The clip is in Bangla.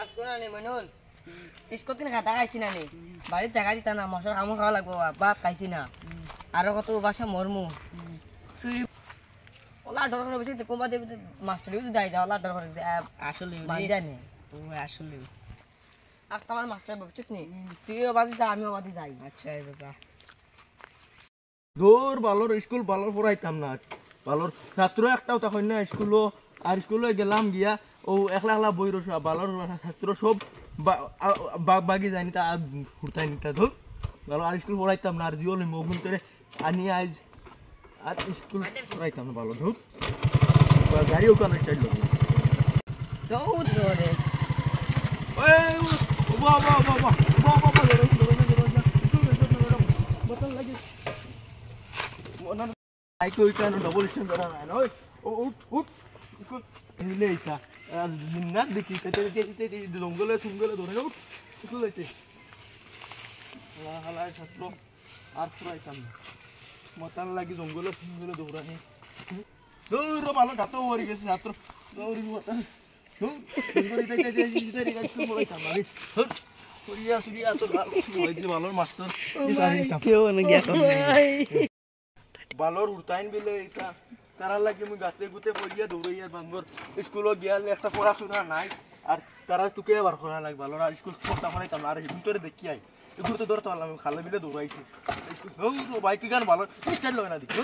কাজ করে না মনুল স্কুল দিন খাতা খাইছি না নে বাড়ির টাকা দিতা না মশলা কামড় খাওয়া লাগবো বাপ খাইছি না আরো কত বাসা মরমু চুরি ওলা ডর করে বসে কোমা দেব মাস্টার দিও দাই দাও ওলা ডর করে আসলে বান্ধা নে ও আসলে আর তোমার মাস্টার বুঝছিস নি তুইও বাদি যা আমিও বাদি যাই আচ্ছা এবার যা দূর ভালোর স্কুল ভালোর পড়াইতাম না ভালোর ছাত্র একটাও তখন না স্কুলও আর স্কুলে গেলাম গিয়া ও একলা একলা বই রস ভালোর ছাত্র সব বাগি যায়নি তা ফুটাই নিতা ধর ভালো আর স্কুল পড়াইতাম না আর জিও লইম ওগুন তোরে আনি আজ আর স্কুল পড়াইতাম না ভালো ধর গাড়িও কানে চাইল দৌড় ধরে এই বাবা বাবা বাবা বাবা বতল লাগে আই কই কেন ডবল স্ট্যান্ড করা না ওই ও উঠ উঠ এলে এটা না দেখি তেতে জঙ্গলে জঙ্গলে ধরে উঠ স্কুল যাইতে হালাই ছাত্র আর পুরাইতাম না মতাল লাগি জঙ্গলে জঙ্গলে দৌড়ানি দৌড় ভালো গাতো মরে গেছে ছাত্র দৌড়ি মতাল ভালোর মাস্টার বালর উড়তাইন বিলে এটা তারা লাগে মুই গাতে গুতে পড়িয়া দৌড়াইয়া বাঙ্গর স্কুলে গিয়ালে একটা পড়াশোনা নাই আর তারা তোকে আবার করা লাগে ভালো আর স্কুল পড়তা মানে তাম আর ভিতরে দেখি আই এগুলো তো ধরতে পারলাম খালে বিলে দৌড়াইছি বাইক গান ভালো স্টাইল লাগে না দেখি